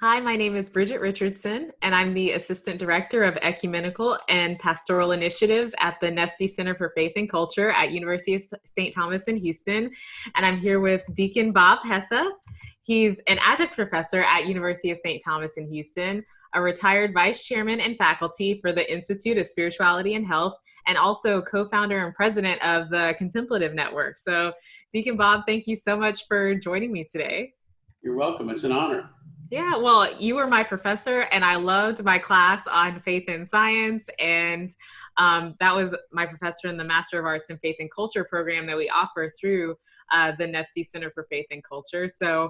Hi, my name is Bridget Richardson, and I'm the Assistant Director of Ecumenical and Pastoral Initiatives at the Nesti Center for Faith and Culture at University of St. Thomas in Houston. And I'm here with Deacon Bob Hesse. He's an adjunct professor at University of St. Thomas in Houston, a retired vice chairman and faculty for the Institute of Spirituality and Health, and also co-founder and president of the Contemplative Network. So, Deacon Bob, thank you so much for joining me today. You're welcome. It's an honor. Yeah, well, you were my professor, and I loved my class on faith and science. And that was my professor in the Master of Arts in Faith and Culture program that we offer through the Nesti Center for Faith and Culture. So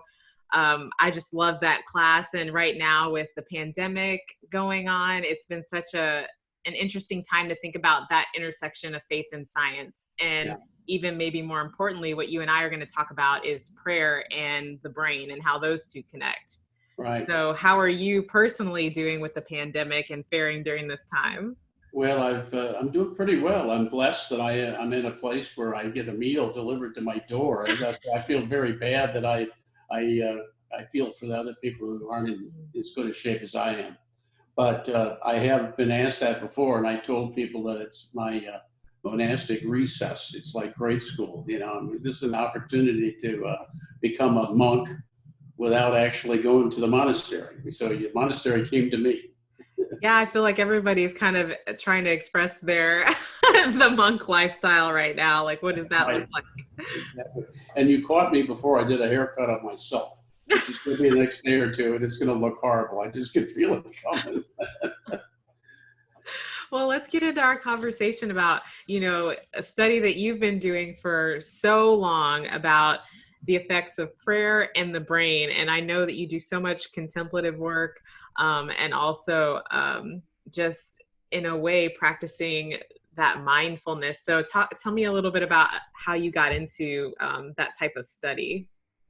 I just love that class. And right now, with the pandemic going on, it's been such an interesting time to think about that intersection of faith and science. And even maybe more importantly, what you and I are going to talk about is prayer and the brain and how those two connect. Right. So how are you personally doing with the pandemic and faring during this time? Well, I'm doing pretty well. I'm blessed that I'm in a place where I get a meal delivered to my door, and I feel very bad that I feel for the other people who aren't in as good a shape as I am. But I have been asked that before, and I told people that it's my monastic recess. It's like grade school. This is an opportunity to become a monk without actually going to the monastery. So the monastery came to me. Yeah, I feel like everybody's kind of trying to express their the monk lifestyle right now. Like, what does that look like? Exactly. And you caught me before I did a haircut on myself. It's going to be the next day or two, and it's going to look horrible. I just can feel it coming. Well, let's get into our conversation about, a study that you've been doing for so long about the effects of prayer and the brain. And I know that you do so much contemplative work and also just in a way practicing that mindfulness. So tell me a little bit about how you got into that type of study.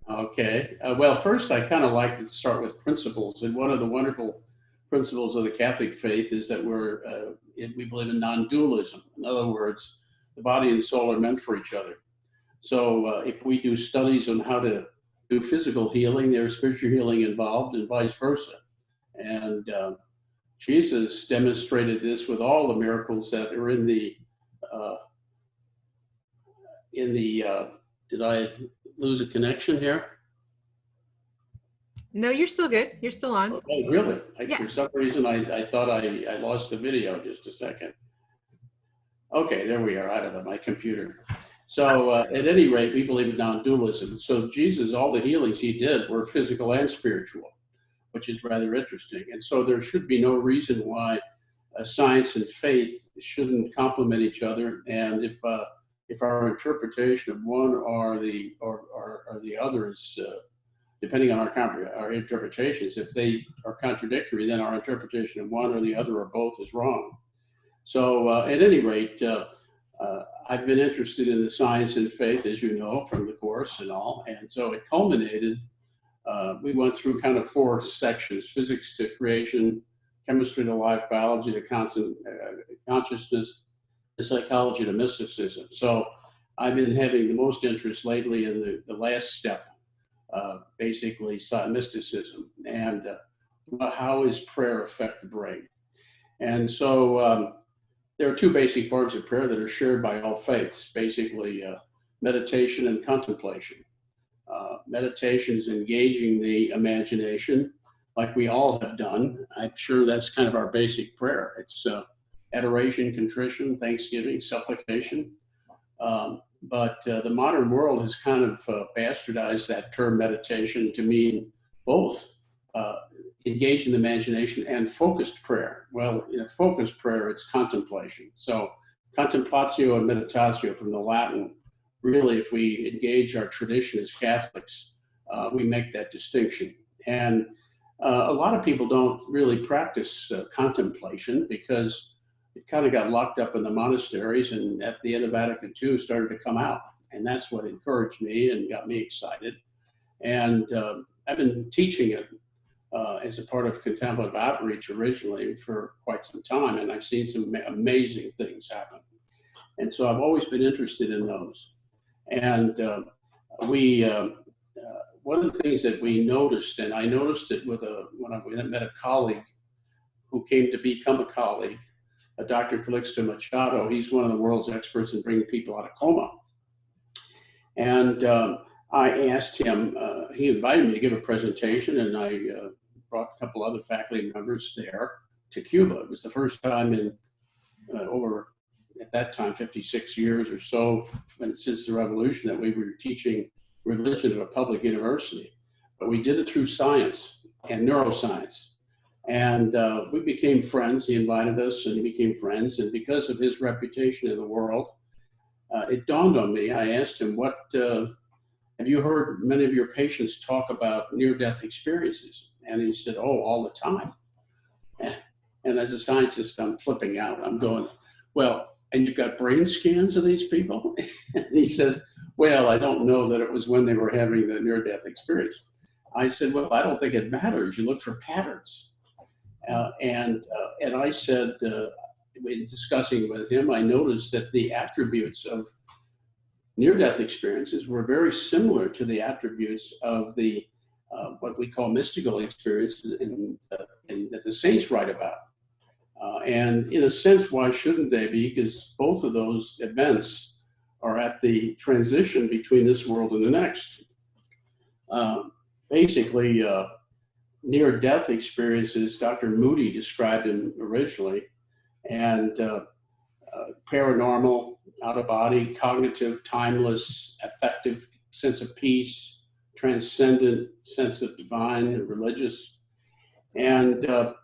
Okay. Well, first, I kind of like to start with principles. And one of the wonderful principles of the Catholic faith is that we believe in non-dualism. In other words, the body and soul are meant for each other. So if we do studies on how to do physical healing, there's spiritual healing involved and vice versa. And Jesus demonstrated this with all the miracles that are in the did I lose a connection here? No, you're still good. You're still on. Oh, really? Yeah. For some reason, I thought I lost the video. Just a second. Okay, there we are. I don't know, my computer. So at any rate, we believe in non-dualism. So Jesus, all the healings he did were physical and spiritual, which is rather interesting. And so there should be no reason why science and faith shouldn't complement each other. And if our interpretation of one or the other is, depending on our interpretations, if they are contradictory, then our interpretation of one or the other or both is wrong. So at any rate, I've been interested in the science and faith, as you know, from the course and all. And so it culminated, we went through kind of 4 sections: physics to creation, chemistry to life, biology to consciousness, to psychology to mysticism. So I've been having the most interest lately in the last step, basically mysticism, and how does prayer affect the brain? And so there are 2 basic forms of prayer that are shared by all faiths, basically meditation and contemplation. Meditation is engaging the imagination, like we all have done. I'm sure that's kind of our basic prayer. It's adoration, contrition, thanksgiving, supplication. But the modern world has kind of bastardized that term meditation to mean both engage in the imagination and focused prayer. Well, in a focused prayer, it's contemplation. So contemplatio and meditatio from the Latin, really, if we engage our tradition as Catholics, we make that distinction. And a lot of people don't really practice contemplation because it kind of got locked up in the monasteries, and at the end of Vatican II started to come out. And that's what encouraged me and got me excited. And I've been teaching it as a part of contemplative outreach originally for quite some time, and I've seen some amazing things happen. And so I've always been interested in those. And we one of the things that we noticed, and I noticed it when I met a colleague who came to become a colleague, Dr. Calixto Machado. He's one of the world's experts in bringing people out of coma. And I asked him, he invited me to give a presentation, and I brought a couple other faculty members there to Cuba. It was the first time in over, at that time, 56 years or so since the revolution that we were teaching religion at a public university. But we did it through science and neuroscience. And we became friends. He invited us and he became friends. And because of his reputation in the world, it dawned on me. I asked him, have you heard many of your patients talk about near-death experiences? And he said, oh, all the time. And as a scientist, I'm flipping out. I'm going, well, and you've got brain scans of these people? And he says, well, I don't know that it was when they were having the near-death experience. I said, well, I don't think it matters. You look for patterns. And I said, in discussing with him, I noticed that the attributes of near-death experiences were very similar to the attributes of the what we call mystical experiences and that the saints write about. And in a sense, why shouldn't they be? Because both of those events are at the transition between this world and the next. Basically, near-death experiences, Dr. Moody described them originally, and paranormal, out-of-body, cognitive, timeless, affective sense of peace, transcendent sense of divine and religious. And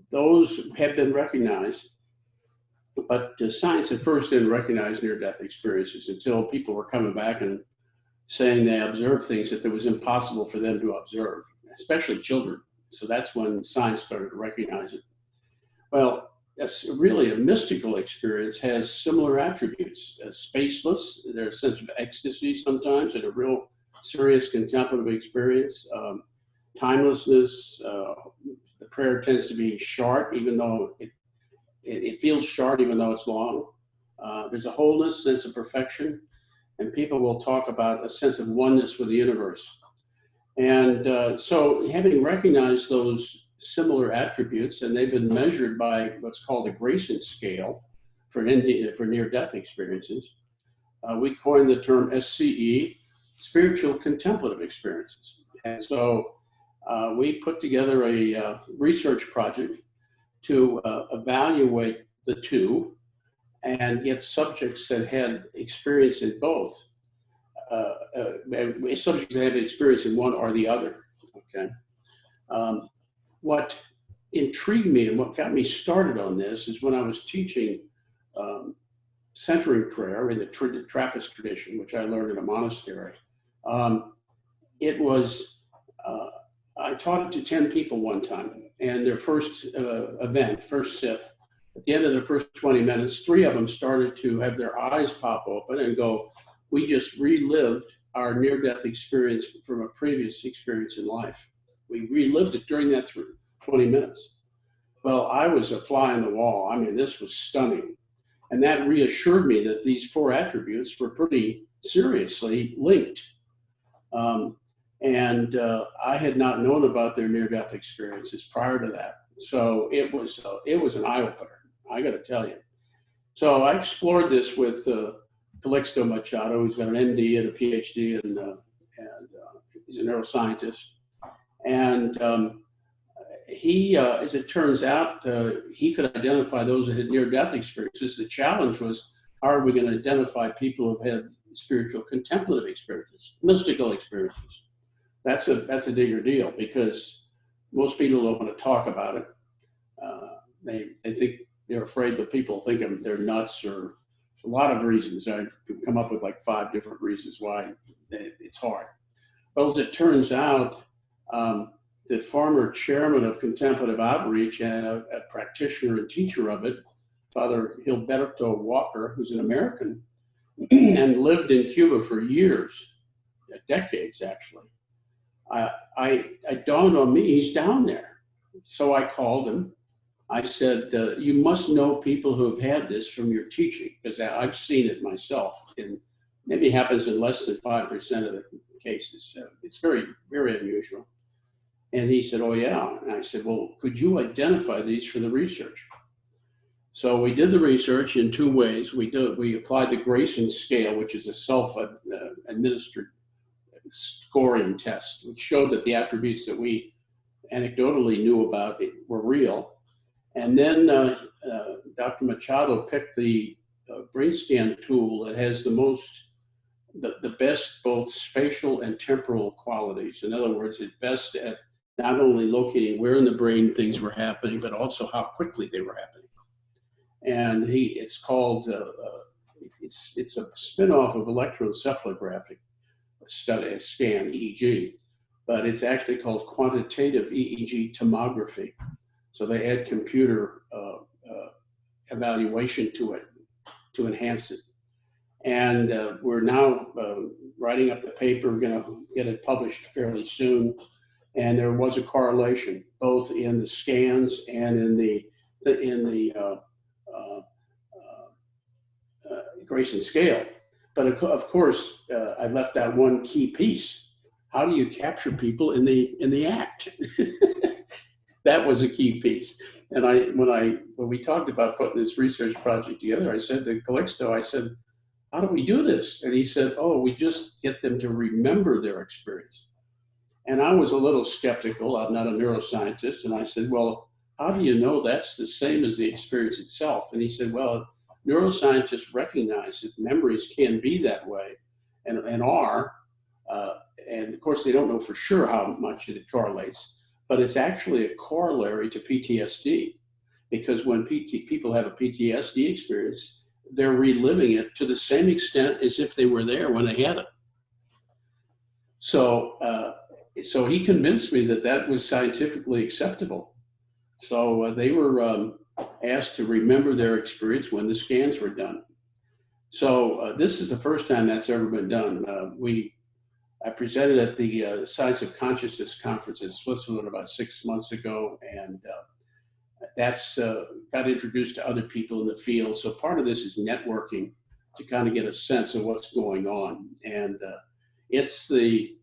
those have been recognized, but science at first didn't recognize near-death experiences until people were coming back and saying they observed things that it was impossible for them to observe, especially children. So that's when science started to recognize it. Well, that's really a mystical experience has similar attributes. Spaceless, there's a sense of ecstasy sometimes, and a real serious contemplative experience. Timelessness, the prayer tends to be short, even though it feels short, even though it's long. There's a wholeness, sense of perfection, and people will talk about a sense of oneness with the universe. And so having recognized those similar attributes, and they've been measured by what's called a Grayson scale for near-death experiences, we coined the term SCE, spiritual contemplative experiences. And so we put together a research project to evaluate the two and get subjects that had experience in both. Subjects that have experience in one or the other, okay? What intrigued me and what got me started on this is when I was teaching centering prayer in the Trappist tradition, which I learned in a monastery. I taught it to 10 people one time, and their first first sip, at the end of their first 20 minutes, 3 of them started to have their eyes pop open and go, we just relived our near-death experience from a previous experience in life. We relived it during that 20 minutes. Well, I was a fly on the wall. I mean, this was stunning. And that reassured me that these 4 attributes were pretty seriously linked. I had not known about their near-death experiences prior to that. So it was an eye-opener, I got to tell you. So I explored this with Calixto Machado, who's got an MD and a PhD, and he's a neuroscientist. And he, as it turns out, he could identify those that had near-death experiences. The challenge was, how are we going to identify people who've had spiritual contemplative experiences, mystical experiences? That's a bigger deal because most people don't want to talk about it. They think they're afraid that people think they're nuts, or a lot of reasons. I've come up with like 5 different reasons why it's hard. Well, as it turns out, the former chairman of Contemplative Outreach and a practitioner and teacher of it, Father Gilberto Walker, who's an American and lived in Cuba for years, decades actually. It dawned on me, he's down there. So I called him. I said, you must know people who have had this from your teaching, because I've seen it myself. And maybe it happens in less than 5% of the cases. It's very, very unusual. And he said, oh, yeah. And I said, well, could you identify these for the research? So we did the research in two ways. We applied the Grayson scale, which is a self-administered scoring test, which showed that the attributes that we anecdotally knew about were real. And then Dr. Machado picked the brain scan tool that has the best both spatial and temporal qualities. In other words, it's best at not only locating where in the brain things were happening, but also how quickly they were happening. And it's called, it's a spin-off of electroencephalographic study, scan, EEG, but it's actually called quantitative EEG tomography. So they add computer evaluation to it to enhance it. And we're now writing up the paper. We're going to get it published fairly soon. And there was a correlation both in the scans and in the Grayson scale. But of course, I left out one key piece. How do you capture people in the act? That was a key piece. And when we talked about putting this research project together, I said to Calixto, I said, how do we do this? And he said, oh, we just get them to remember their experience. And I was a little skeptical. I'm not a neuroscientist. And I said, well, how do you know that's the same as the experience itself? And he said, well, neuroscientists recognize that memories can be that way and are. And of course, they don't know for sure how much it correlates, but it's actually a corollary to PTSD, because when people have a PTSD experience, they're reliving it to the same extent as if they were there when they had it. So he convinced me that was scientifically acceptable. So they were asked to remember their experience when the scans were done. So this is the first time that's ever been done. I presented at the Science of Consciousness conference in Switzerland about 6 months ago, and that's got introduced to other people in the field. So part of this is networking to kind of get a sense of what's going on. And it's the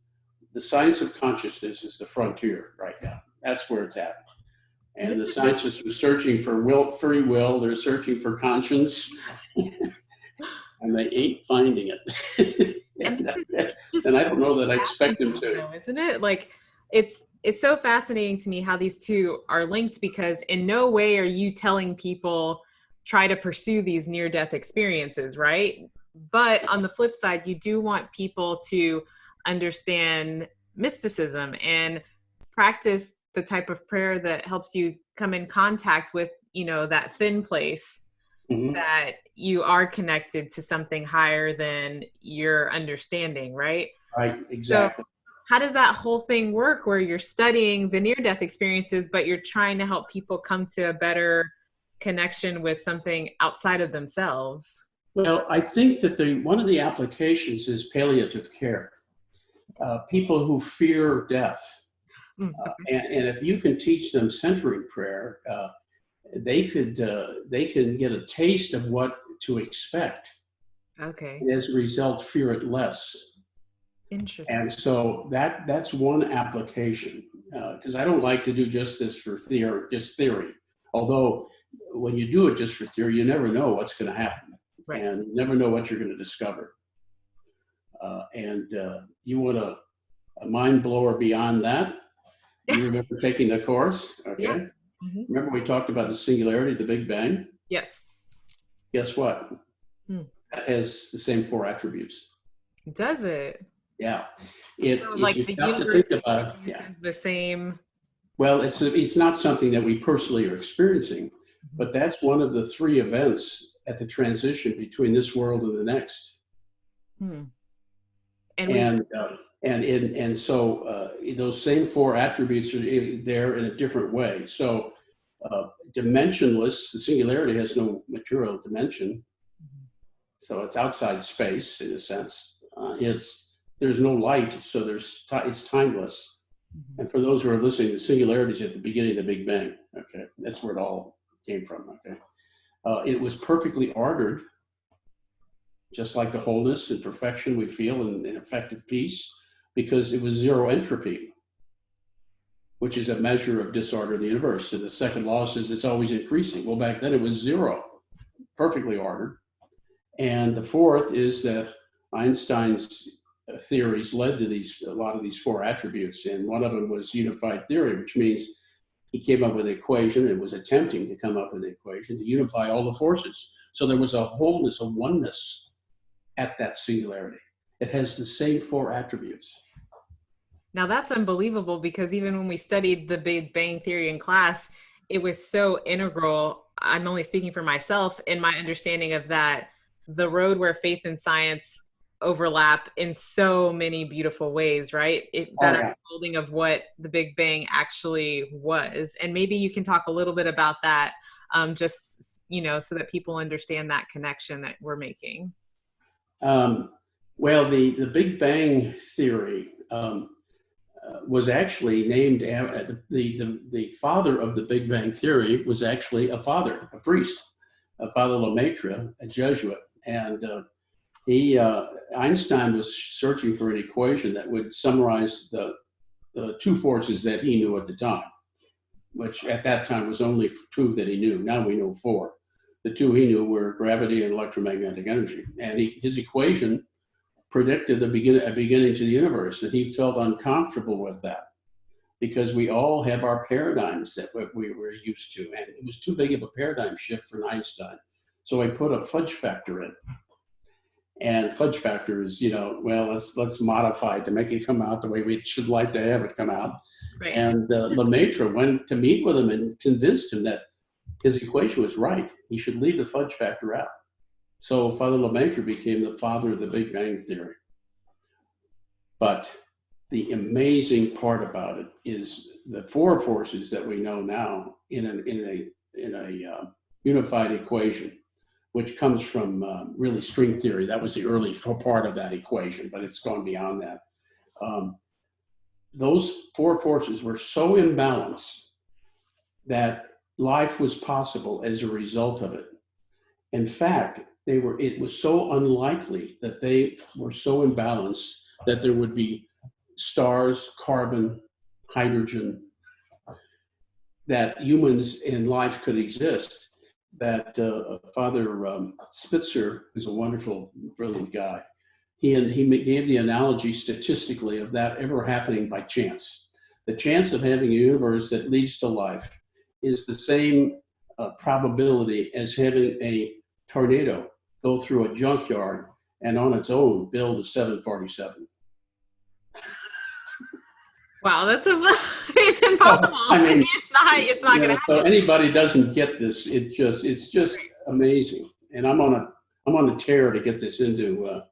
science of consciousness is the frontier right now. That's where it's at. And the scientists are searching for free will. They're searching for conscience, and they ain't finding it. and I don't know that I expect them to. Isn't it? Like, it's so fascinating to me how these two are linked, because in no way are you telling people try to pursue these near-death experiences, right? But on the flip side, you do want people to understand mysticism and practice the type of prayer that helps you come in contact with, that thin place, that you are connected to something higher than your understanding, right? Right, exactly. So how does that whole thing work where you're studying the near-death experiences, but you're trying to help people come to a better connection with something outside of themselves? Well, I think that one of the applications is palliative care. People who fear death. And if you can teach them centering prayer, they can get a taste of what to expect. Okay. And as a result, fear it less. Interesting. And so that's one application, because I don't like to do just this for theory. Although when you do it just for theory, you never know what's going to happen, right? And you never know what you're going to discover. And you want a mind blower beyond that? You remember taking the course? Okay. Yeah. Mm-hmm. Remember we talked about the singularity, the Big Bang? Yes. Guess what? That has the same 4 attributes. Does it? Yeah. So like the universe is the same. Well, it's not something that we personally are experiencing, but that's one of the 3 events at the transition between this world and the next. And so those same 4 attributes are there in a different way. So dimensionless, the singularity has no material dimension. So it's outside space in a sense. There's no light, so it's timeless. And for those who are listening, the singularity is at the beginning of the Big Bang. Okay, that's where it all came from. Okay, it was perfectly ordered, just like the wholeness and perfection we feel in effective peace. because it was zero entropy, which is a measure of disorder in the universe. So the second law says it's always increasing. Well, back then it was zero, perfectly ordered. And the fourth is that Einstein's theories led to a lot of these four attributes. And one of them was unified theory, which means he came up with an equation and was attempting to come up with an equation to unify all the forces. So there was a wholeness, a oneness at that singularity. It has the same four attributes. Now that's unbelievable, because even when we studied the Big Bang Theory in class, it was so integral. I'm only speaking for myself in my understanding of that, the road where faith and science overlap in so many beautiful ways, right? That unfolding of what the Big Bang actually was. And maybe you can talk a little bit about that, just, so that people understand that connection that we're making. Well, the Big Bang Theory was actually named, the father of the Big Bang Theory was actually a priest, Father Lemaitre, a Jesuit. And Einstein was searching for an equation that would summarize the two forces that he knew at the time, which at that time was only two that he knew. Now we know four. The two he knew were gravity and electromagnetic energy. And his equation predicted a beginning to the universe, and he felt uncomfortable with that because we all have our paradigms that we were used to, and it was too big of a paradigm shift for Einstein. So I put a fudge factor in, and fudge factor is, let's modify it to make it come out the way we should like to have it come out. Right. And Lemaitre went to meet with him and convinced him that his equation was right. He should leave the fudge factor out. So Father Lemaitre became the father of the Big Bang Theory. But the amazing part about it is the four forces that we know now in a unified equation, which comes from really string theory. That was the early part of that equation, but it's gone beyond that. Those four forces were so imbalanced that life was possible as a result of it. In fact, it was so unlikely that they were so imbalanced that there would be stars, carbon, hydrogen, that humans and life could exist, that Father Spitzer, who's a wonderful, brilliant guy, he gave the analogy statistically of that ever happening by chance. The chance of having a universe that leads to life is the same probability as having a tornado go through a junkyard and on its own build a 747. Wow, it's impossible. I mean, it's not going to happen. So anybody doesn't get this, it's just amazing. And I'm on a tear to get this into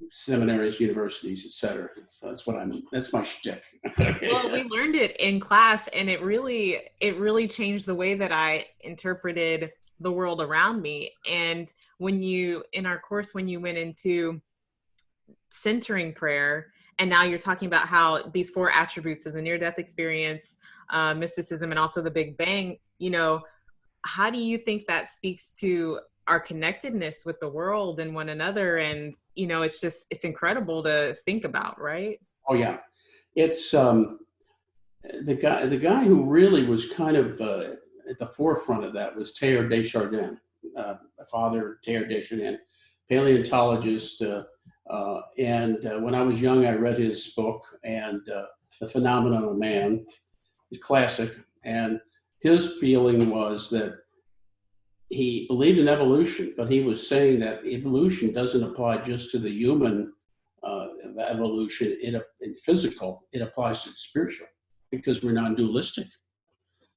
seminaries, universities, etc. So that's my shtick. Well, we learned it in class, and it really changed the way that I interpreted the world around me. And in our course, when you went into centering prayer, and now you're talking about how these four attributes of the near-death experience, mysticism, and also the Big Bang, how do you think that speaks to our connectedness with the world and one another? And, it's incredible to think about, right? Oh yeah. It's the guy who really was kind of at the forefront of that was Teilhard de Chardin, Father Teilhard de Chardin, paleontologist. And when I was young, I read his book, and The Phenomenon of Man, a classic. And his feeling was that he believed in evolution, but he was saying that evolution doesn't apply just to the human evolution in physical, it applies to the spiritual, because we're non-dualistic.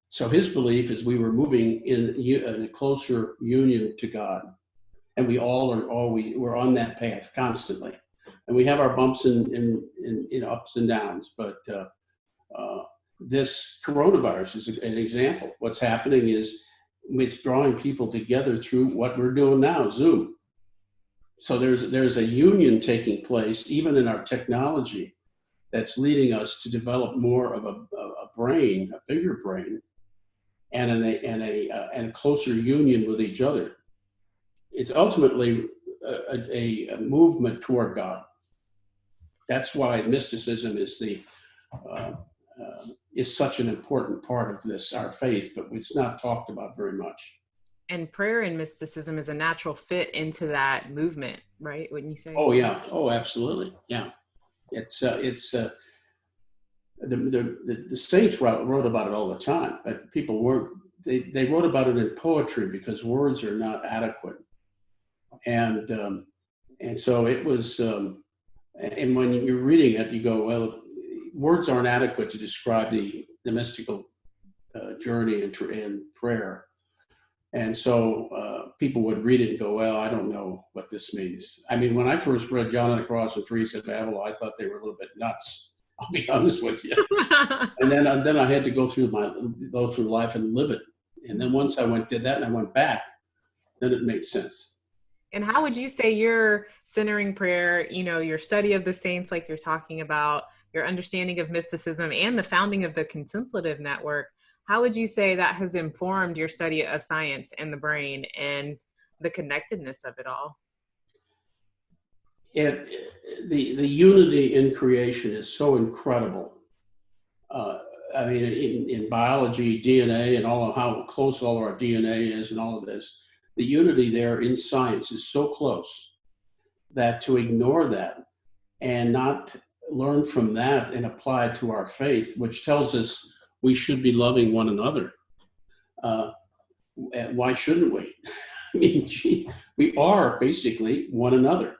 So his belief is we were moving in a closer union to God, and we're on that path constantly, and we have our bumps and ups and downs. But this coronavirus is an example. What's happening is it's drawing people together through what we're doing now, Zoom. So there's a union taking place even in our technology that's leading us to develop more of a brain, a bigger brain, and a closer union with each other. It's ultimately a movement toward God. That's why mysticism is such an important part of this, our faith, but it's not talked about very much. And prayer and mysticism is a natural fit into that movement, right? Wouldn't you say? Oh yeah. Oh, absolutely. Yeah. It's the saints wrote about it all the time, but people weren't. They wrote about it in poetry because words are not adequate, and so it was. And when you're reading it, you go, well, words aren't adequate to describe the mystical journey and prayer. And so people would read it and go, well, I don't know what this means. I mean, when I first read John on the Cross and Teresa of Avila, I thought they were a little bit nuts. I'll be honest with you. And then I had to go through life and live it. And then once I did that and I went back, then it made sense. And how would you say your centering prayer, your study of the saints, like you're talking about, your understanding of mysticism and the founding of the Contemplative Network, how would you say that has informed your study of science and the brain and the connectedness of it all? The unity in creation is so incredible. I mean, in biology, DNA, and all of how close all of our DNA is and all of this, the unity there in science is so close that to ignore that and not learn from that and apply it to our faith, which tells us we should be loving one another. Why shouldn't we? I mean, we are basically one another.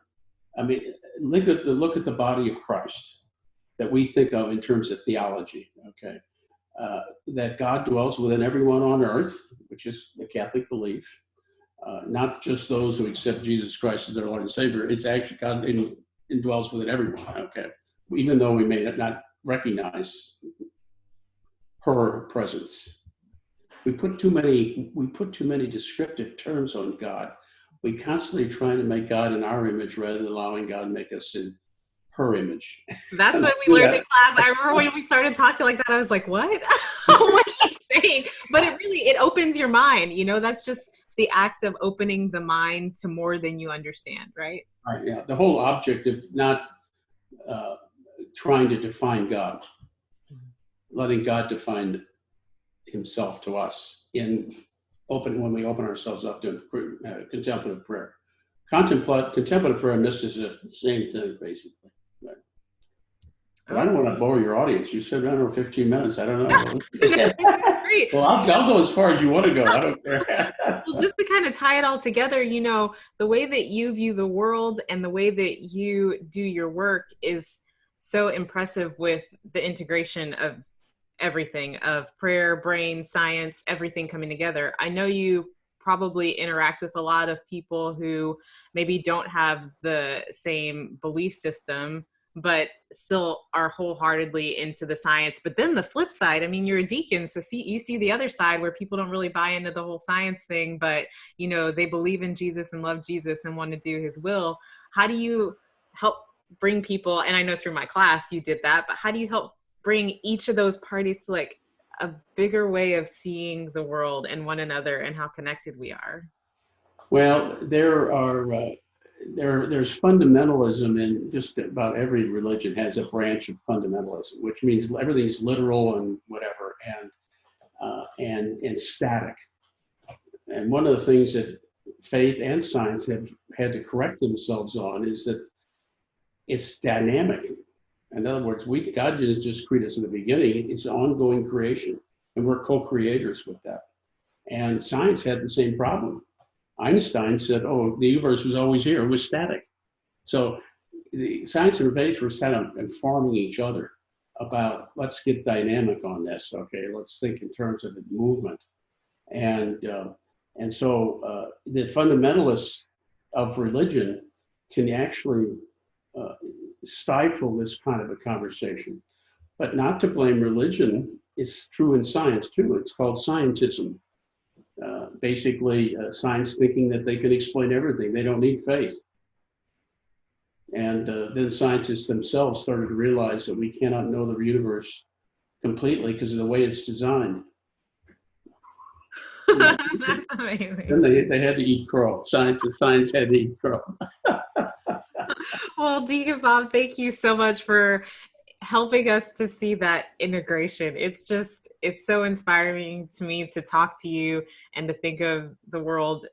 I mean, look at the body of Christ that we think of in terms of theology, okay? That God dwells within everyone on earth, which is the Catholic belief, not just those who accept Jesus Christ as their Lord and Savior. It's actually God indwells within everyone, okay? Even though we may not recognize her presence. We put too many descriptive terms on God. We constantly trying to make God in our image rather than allowing God to make us in her image. That's what we learned in class. I remember when we started talking like that, I was like, what? What are you saying? But it opens your mind. That's just the act of opening the mind to more than you understand, right? Right, yeah. The whole object of not trying to define God, letting God define himself to us when we open ourselves up to contemplative prayer. Contemplative prayer and mysticism is the same thing, basically. Right. But I don't want to bore your audience. You said, I don't know, 15 minutes. I don't know. Well, I'll go as far as you want to go. I don't care. Well, just to kind of tie it all together, the way that you view the world and the way that you do your work is so impressive with the integration of everything, of prayer, brain, science, everything coming together. I know you probably interact with a lot of people who maybe don't have the same belief system, but still are wholeheartedly into the science. But then the flip side, I mean, you're a deacon, so you see the other side where people don't really buy into the whole science thing, but they believe in Jesus and love Jesus and want to do his will. How do you help bring people, and I know through my class you did that, but how do you help bring each of those parties to like a bigger way of seeing the world and one another and how connected we are? Well, there's fundamentalism in just about every religion has a branch of fundamentalism, which means everything's literal and whatever, and static. And one of the things that faith and science have had to correct themselves on is that it's dynamic. In other words, God didn't just create us in the beginning, it's ongoing creation, and we're co-creators with that. And science had the same problem. Einstein said, oh, the universe was always here, it was static. So the science and faith were kind of informing each other about, let's get dynamic on this, okay? Let's think in terms of the movement. And so the fundamentalists of religion can actually stifle this kind of a conversation. But not to blame religion, it's true in science too. It's called scientism. Basically, science thinking that they can explain everything. They don't need faith. And then scientists themselves started to realize that we cannot know the universe completely because of the way it's designed. That's amazing. Then they had to eat crow. Science had to eat crow. Well, Deacon Bob, thank you so much for helping us to see that integration. It's so inspiring to me to talk to you and to think of the world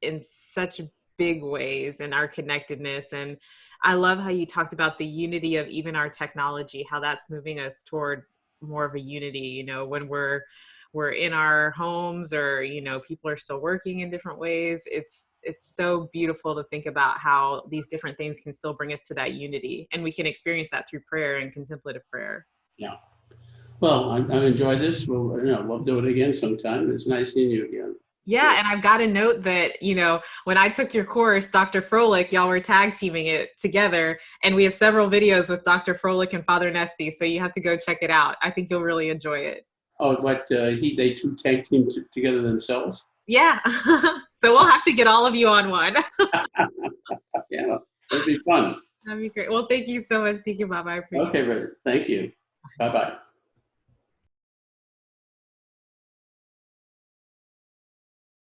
in such big ways and our connectedness. And I love how you talked about the unity of even our technology, how that's moving us toward more of a unity, when we're in our homes, or people are still working in different ways. It's so beautiful to think about how these different things can still bring us to that unity, and we can experience that through prayer and contemplative prayer. Yeah. Well, I enjoyed this. We'll do it again sometime. It's nice seeing you again. Yeah, and I've got to note that, when I took your course, Dr. Froelich, y'all were tag teaming it together, and we have several videos with Dr. Froelich and Father Nesti, so you have to go check it out. I think you'll really enjoy it. Oh, they two tag team together themselves? Yeah. So we'll have to get all of you on one. Yeah, that'd be fun. That'd be great. Well, thank you so much, Deacon Bob. I appreciate it. Okay, Richard. Thank you. Bye-bye.